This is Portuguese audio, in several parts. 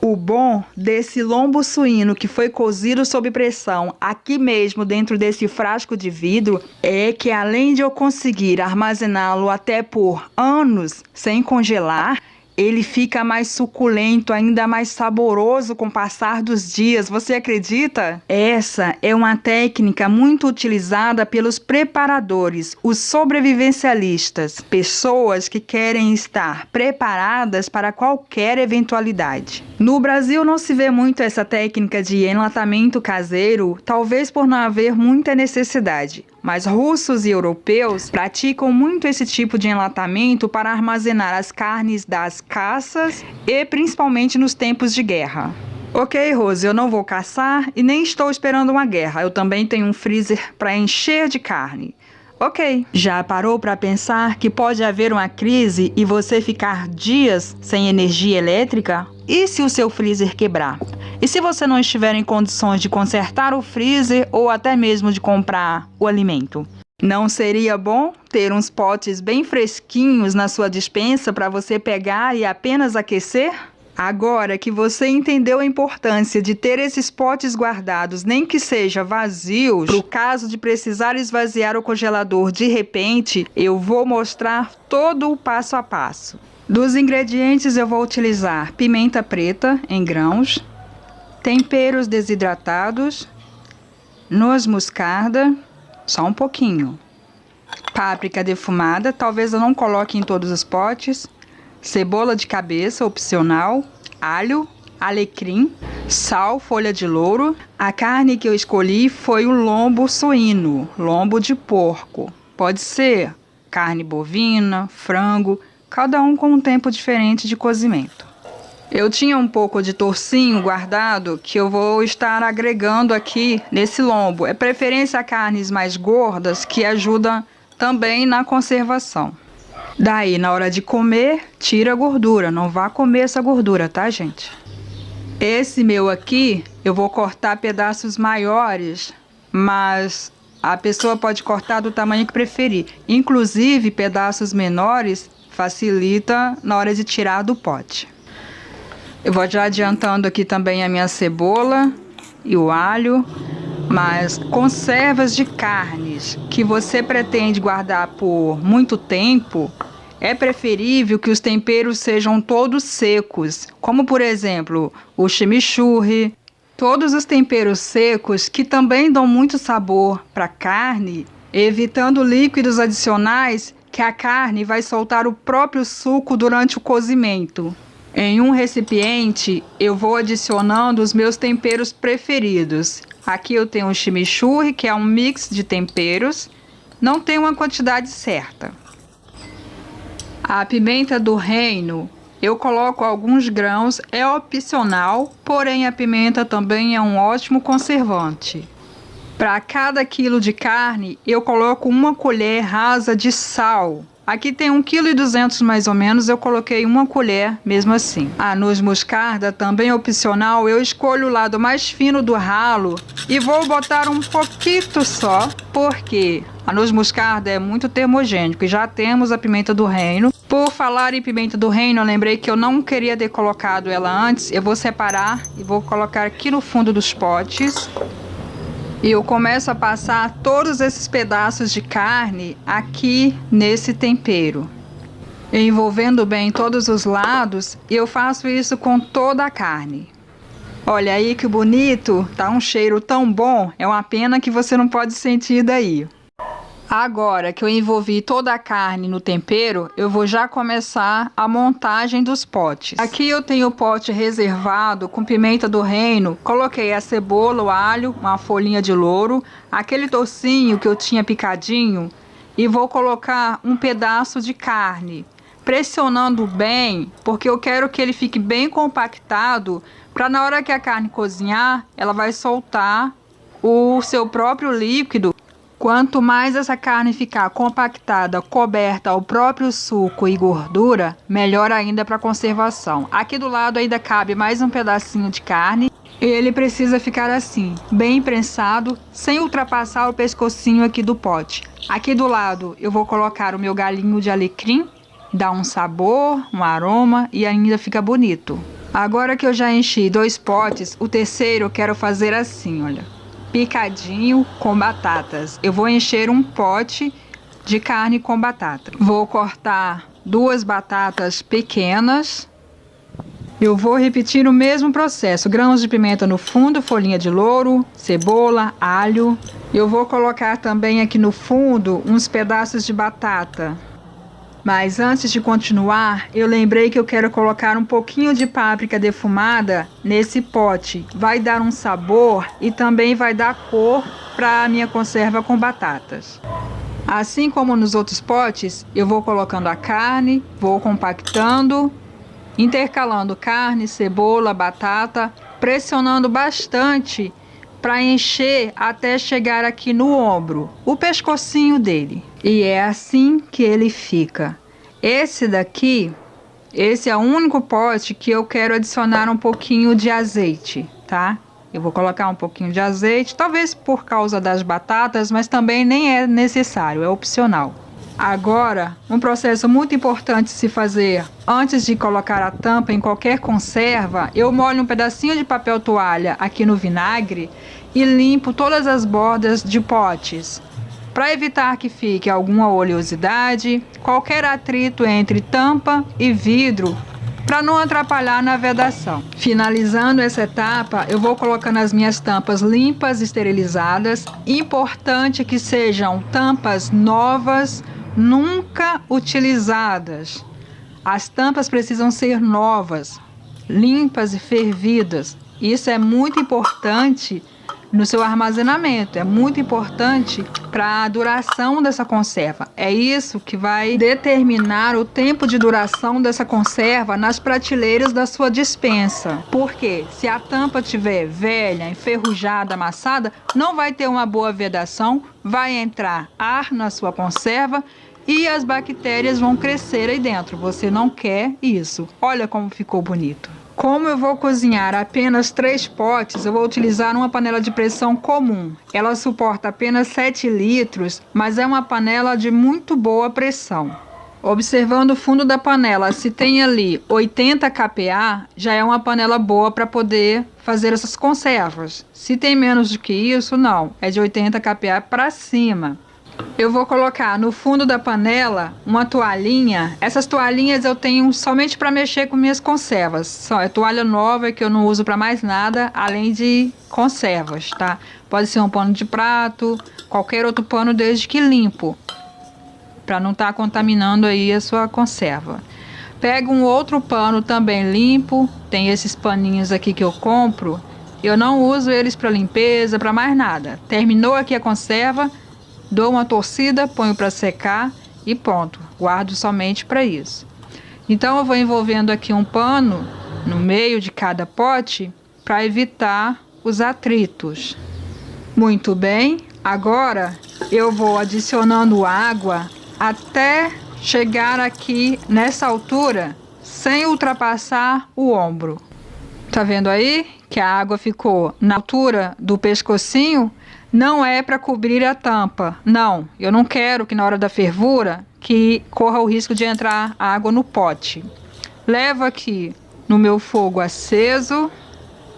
O bom desse lombo suíno que foi cozido sob pressão aqui mesmo dentro desse frasco de vidro é que, além de eu conseguir armazená-lo até por anos sem congelar, ele fica mais suculento, ainda mais saboroso com o passar dos dias. Você acredita? Essa é uma técnica muito utilizada pelos preparadores, os sobrevivencialistas, pessoas que querem estar preparadas para qualquer eventualidade. No Brasil não se vê muito essa técnica de enlatamento caseiro, talvez por não haver muita necessidade. Mas russos e europeus praticam muito esse tipo de enlatamento para armazenar as carnes das caças e principalmente nos tempos de guerra. Ok, Rose, eu não vou caçar e nem estou esperando uma guerra. Eu também tenho um freezer para encher de carne. Ok. Já parou para pensar que pode haver uma crise e você ficar dias sem energia elétrica? E se o seu freezer quebrar? E se você não estiver em condições de consertar o freezer ou até mesmo de comprar o alimento? Não seria bom ter uns potes bem fresquinhos na sua despensa para você pegar e apenas aquecer? Agora que você entendeu a importância de ter esses potes guardados, nem que seja vazios, para o caso de precisar esvaziar o congelador de repente, eu vou mostrar todo o passo a passo. Dos ingredientes eu vou utilizar pimenta preta em grãos, temperos desidratados, noz moscada, só um pouquinho, páprica defumada, talvez eu não coloque em todos os potes, cebola de cabeça, opcional, alho, alecrim, sal, folha de louro. A carne que eu escolhi foi o lombo suíno, lombo de porco. Pode ser carne bovina, frango, cada um com um tempo diferente de cozimento. Eu tinha um pouco de torcinho guardado que eu vou estar agregando aqui nesse lombo. É preferência a carnes mais gordas que ajudam também na conservação. Daí, na hora de comer, tira a gordura. Não vá comer essa gordura, tá, gente? Esse meu aqui, eu vou cortar pedaços maiores, mas a pessoa pode cortar do tamanho que preferir. Inclusive, pedaços menores facilita na hora de tirar do pote. Eu vou já adiantando aqui também a minha cebola e o alho. Mas conservas de carnes que você pretende guardar por muito tempo, é preferível que os temperos sejam todos secos, como por exemplo o chimichurri. Todos os temperos secos que também dão muito sabor para a carne, evitando líquidos adicionais que a carne vai soltar o próprio suco durante o cozimento. Em um recipiente eu vou adicionando os meus temperos preferidos. Aqui eu tenho o chimichurri, que é um mix de temperos. Não tem uma quantidade certa. A pimenta do reino, eu coloco alguns grãos, é opcional, porém a pimenta também é um ótimo conservante. Para cada quilo de carne, eu coloco uma colher rasa de sal. Aqui tem 1,2 kg mais ou menos, eu coloquei uma colher mesmo assim. A noz moscada, também opcional, eu escolho o lado mais fino do ralo e vou botar um pouquinho só, porque a noz moscada é muito termogênico e já temos a pimenta do reino. Por falar em pimenta do reino, eu lembrei que eu não queria ter colocado ela antes, eu vou separar e vou colocar aqui no fundo dos potes. E eu começo a passar todos esses pedaços de carne aqui nesse tempero, envolvendo bem todos os lados, e eu faço isso com toda a carne. Olha aí que bonito, tá um cheiro tão bom, é uma pena que você não pode sentir daí. Agora que eu envolvi toda a carne no tempero, eu vou já começar a montagem dos potes. Aqui eu tenho o pote reservado com pimenta do reino. Coloquei a cebola, o alho, uma folhinha de louro, aquele tocinho que eu tinha picadinho e vou colocar um pedaço de carne, pressionando bem, porque eu quero que ele fique bem compactado, para na hora que a carne cozinhar, ela vai soltar o seu próprio líquido. Quanto mais essa carne ficar compactada, coberta ao próprio suco e gordura, melhor ainda para conservação. Aqui do lado ainda cabe mais um pedacinho de carne. Ele precisa ficar assim, bem prensado, sem ultrapassar o pescocinho aqui do pote. Aqui do lado eu vou colocar o meu galinho de alecrim, dá um sabor, um aroma e ainda fica bonito. Agora que eu já enchi 2 potes, o terceiro eu quero fazer assim, olha. Picadinho com batatas. Eu vou encher um pote de carne com batata. Vou cortar 2 batatas pequenas. Eu vou repetir o mesmo processo. Grãos de pimenta no fundo, folhinha de louro, cebola, alho. Eu vou colocar também aqui no fundo uns pedaços de batata. Mas antes de continuar, eu lembrei que eu quero colocar um pouquinho de páprica defumada nesse pote. Vai dar um sabor e também vai dar cor para a minha conserva com batatas. Assim como nos outros potes, eu vou colocando a carne, vou compactando, intercalando carne, cebola, batata, pressionando bastante para encher até chegar aqui no ombro, o pescocinho dele. E é assim que ele fica. Esse daqui, esse é o único pote que eu quero adicionar um pouquinho de azeite, tá? Eu vou colocar um pouquinho de azeite, talvez por causa das batatas, mas também nem é necessário, é opcional. Agora, um processo muito importante de se fazer antes de colocar a tampa em qualquer conserva, eu molho um pedacinho de papel toalha aqui no vinagre e limpo todas as bordas de potes, para evitar que fique alguma oleosidade, qualquer atrito entre tampa e vidro, para não atrapalhar na vedação. Finalizando essa etapa, eu vou colocando as minhas tampas limpas, esterilizadas. Importante que sejam tampas novas, nunca utilizadas. As tampas precisam ser novas, limpas e fervidas. Isso é muito importante no seu armazenamento, é muito importante para a duração dessa conserva. É isso que vai determinar o tempo de duração dessa conserva nas prateleiras da sua despensa. Porque se a tampa estiver velha, enferrujada, amassada, não vai ter uma boa vedação, vai entrar ar na sua conserva e as bactérias vão crescer aí dentro. Você não quer isso. Olha como ficou bonito. Como eu vou cozinhar apenas 3 potes, eu vou utilizar uma panela de pressão comum. Ela suporta apenas 7 litros, mas é uma panela de muito boa pressão. Observando o fundo da panela, se tem ali 80 kPa, já é uma panela boa para poder fazer essas conservas. Se tem menos do que isso, não. É de 80 kPa para cima. Eu vou colocar no fundo da panela uma toalhinha. Essas toalhinhas eu tenho somente para mexer com minhas conservas. É toalha nova que eu não uso para mais nada, além de conservas, tá? Pode ser um pano de prato, qualquer outro pano desde que limpo, para não estar contaminando aí a sua conserva. Pego um outro pano também limpo. Tem esses paninhos aqui que eu compro. Eu não uso eles para limpeza, para mais nada. Terminou aqui a conserva, dou uma torcida, ponho para secar e pronto, guardo somente para isso. Então eu vou envolvendo aqui um pano no meio de cada pote para evitar os atritos. Muito bem, agora eu vou adicionando água até chegar aqui nessa altura, sem ultrapassar o ombro. Tá vendo aí que a água ficou na altura do pescocinho? Não é para cobrir a tampa, não. Eu não quero que na hora da fervura que corra o risco de entrar água no pote. Levo aqui no meu fogo aceso.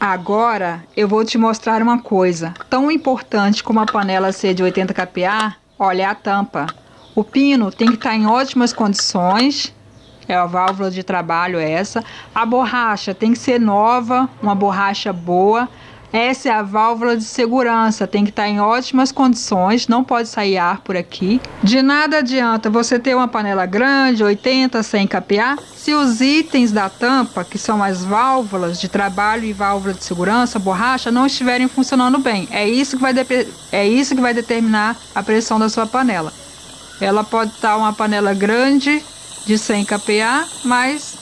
Agora eu vou te mostrar uma coisa. Tão importante como a panela ser de 80 kPa, olha, é a tampa. O pino tem que estar em ótimas condições. É a válvula de trabalho essa. A borracha tem que ser nova, uma borracha boa. Essa é a válvula de segurança, tem que estar em ótimas condições, não pode sair ar por aqui. De nada adianta você ter uma panela grande, 80, 100 kPa, se os itens da tampa, que são as válvulas de trabalho e válvula de segurança, borracha, não estiverem funcionando bem. É isso que vai determinar a pressão da sua panela. Ela pode estar uma panela grande, de 100 kPa, mas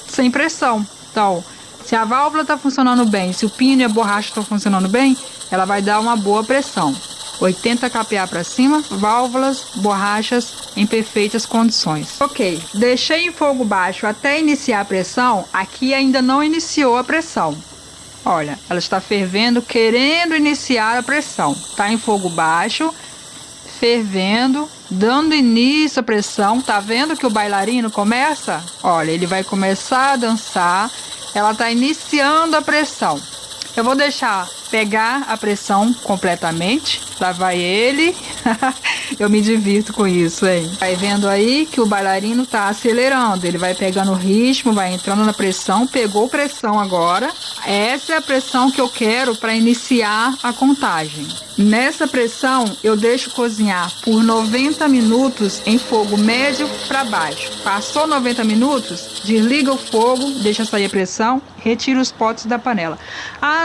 sem pressão. Então, se a válvula está funcionando bem, se o pino e a borracha estão funcionando bem, ela vai dar uma boa pressão. 80 kPa para cima, válvulas, borrachas em perfeitas condições. Ok, deixei em fogo baixo até iniciar a pressão. Aqui ainda não iniciou a pressão. Olha, ela está fervendo, querendo iniciar a pressão. Está em fogo baixo, fervendo, dando início à pressão. Tá vendo que o bailarino começa? Olha, ele vai começar a dançar. ela está iniciando a pressão. Eu vou deixar pegar a pressão completamente. Lá vai ele. Eu me divirto com isso, hein? Vai vendo aí que o bailarino tá acelerando. Ele vai pegando o ritmo, vai entrando na pressão. Pegou pressão agora. Essa é a pressão que eu quero para iniciar a contagem. Nessa pressão, eu deixo cozinhar por 90 minutos em fogo médio para baixo. Passou 90 minutos, desliga o fogo, deixa sair a pressão, retira os potes da panela.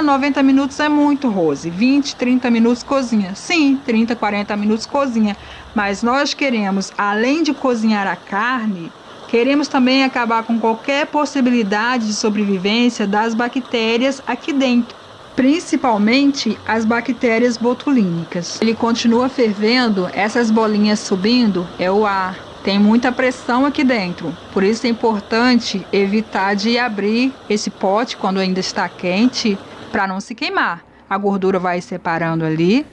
90 minutos é muito, Rose. 20, 30 minutos cozinha. Sim, 30, 40 minutos cozinha. Mas nós queremos, além de cozinhar a carne, queremos também acabar com qualquer possibilidade de sobrevivência das bactérias aqui dentro, principalmente as bactérias botulínicas. Ele continua fervendo, essas bolinhas subindo, é o ar. Tem muita pressão aqui dentro, por isso é importante evitar de abrir esse pote quando ainda está quente, para não se queimar. A gordura vai separando ali.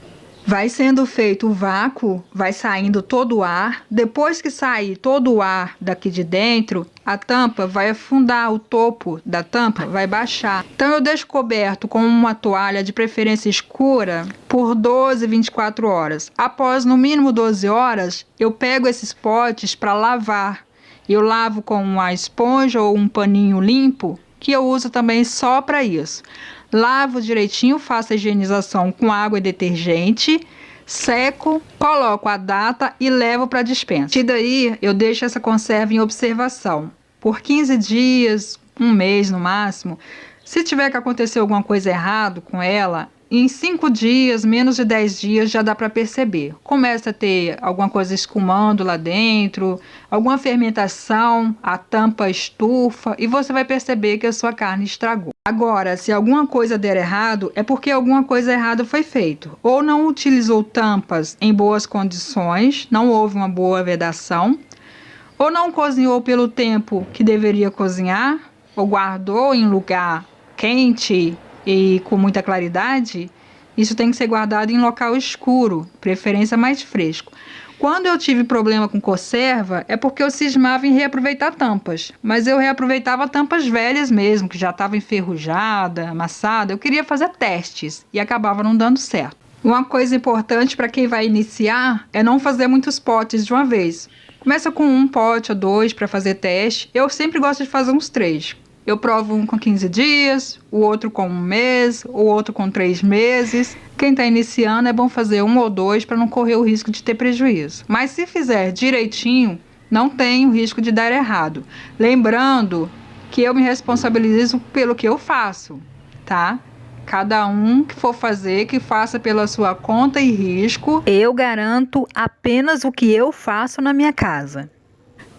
Vai sendo feito o vácuo, vai saindo todo o ar. Depois que sair todo o ar daqui de dentro, a tampa vai afundar, o topo da tampa vai baixar. Então eu deixo coberto com uma toalha de preferência escura por 12, 24 horas. Após no mínimo 12 horas, eu pego esses potes para lavar. Eu lavo com uma esponja ou um paninho limpo, que eu uso também só para isso. Lavo direitinho, faço a higienização com água e detergente, seco, coloco a data e levo para a despensa. E daí eu deixo essa conserva em observação por 15 dias, um mês no máximo. Se tiver que acontecer alguma coisa errada com ela, em 5 dias, menos de 10 dias, já dá para perceber. Começa a ter alguma coisa escumando lá dentro, alguma fermentação, a tampa estufa e você vai perceber que a sua carne estragou. Agora, se alguma coisa der errado, é porque alguma coisa errada foi feita. Ou não utilizou tampas em boas condições, não houve uma boa vedação, ou não cozinhou pelo tempo que deveria cozinhar, ou guardou em lugar quente e com muita claridade. Isso tem que ser guardado em local escuro, preferência mais fresco. Quando eu tive problema com conserva, é porque eu cismava em reaproveitar tampas. Mas eu reaproveitava tampas velhas mesmo, que já estava enferrujada, amassada. Eu queria fazer testes e acabava não dando certo. Uma coisa importante para quem vai iniciar é não fazer muitos potes de uma vez. Começa com 1 pote ou 2 para fazer teste. Eu sempre gosto de fazer uns 3. Eu provo um com 15 dias, o outro com 1 mês, o outro com 3 meses. Quem está iniciando é bom fazer 1 ou 2 para não correr o risco de ter prejuízo. Mas se fizer direitinho, não tem o risco de dar errado. Lembrando que eu me responsabilizo pelo que eu faço, tá? Cada um que for fazer, que faça pela sua conta e risco. Eu garanto apenas o que eu faço na minha casa.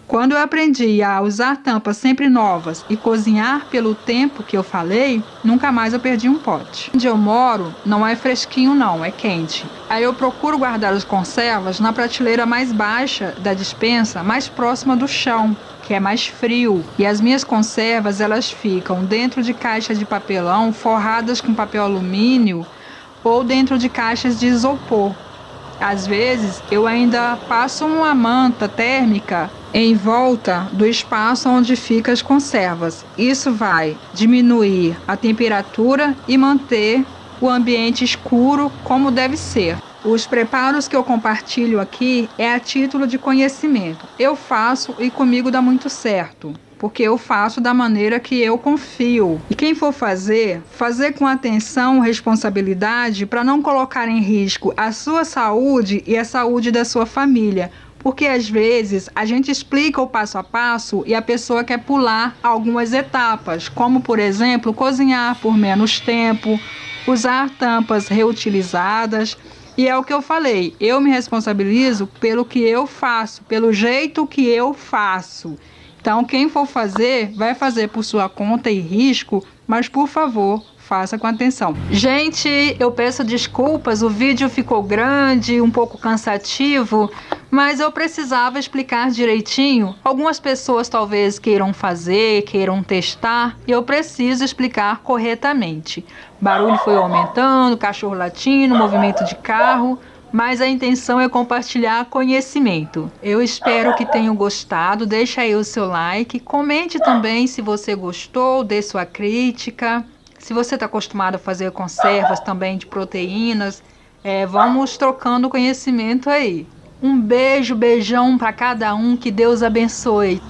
Quando eu aprendi a usar tampas sempre novas e cozinhar pelo tempo que eu falei, nunca mais eu perdi um pote. Onde eu moro não é fresquinho não, é quente. Aí eu procuro guardar as conservas na prateleira mais baixa da despensa, mais próxima do chão, que é mais frio. E as minhas conservas, elas ficam dentro de caixas de papelão forradas com papel alumínio ou dentro de caixas de isopor. Às vezes, eu ainda passo uma manta térmica em volta do espaço onde ficam as conservas. Isso vai diminuir a temperatura e manter o ambiente escuro como deve ser. Os preparos que eu compartilho aqui é a título de conhecimento. Eu faço e comigo dá muito certo, porque eu faço da maneira que eu confio. E quem for fazer com atenção e responsabilidade para não colocar em risco a sua saúde e a saúde da sua família. Porque às vezes a gente explica o passo a passo e a pessoa quer pular algumas etapas, como por exemplo, cozinhar por menos tempo, usar tampas reutilizadas. E é o que eu falei, eu me responsabilizo pelo que eu faço, pelo jeito que eu faço. Então, quem for fazer, vai fazer por sua conta e risco, mas por favor, faça com atenção. Gente, eu peço desculpas, o vídeo ficou grande, um pouco cansativo, mas eu precisava explicar direitinho. Algumas pessoas talvez queiram fazer, queiram testar, e eu preciso explicar corretamente. Barulho foi aumentando, cachorro latindo, movimento de carro, mas a intenção é compartilhar conhecimento. Eu espero que tenham gostado, deixa aí o seu like, comente também se você gostou, dê sua crítica. Se você está acostumado a fazer conservas também de proteínas, vamos trocando conhecimento aí. Um beijo, beijão para cada um, que Deus abençoe.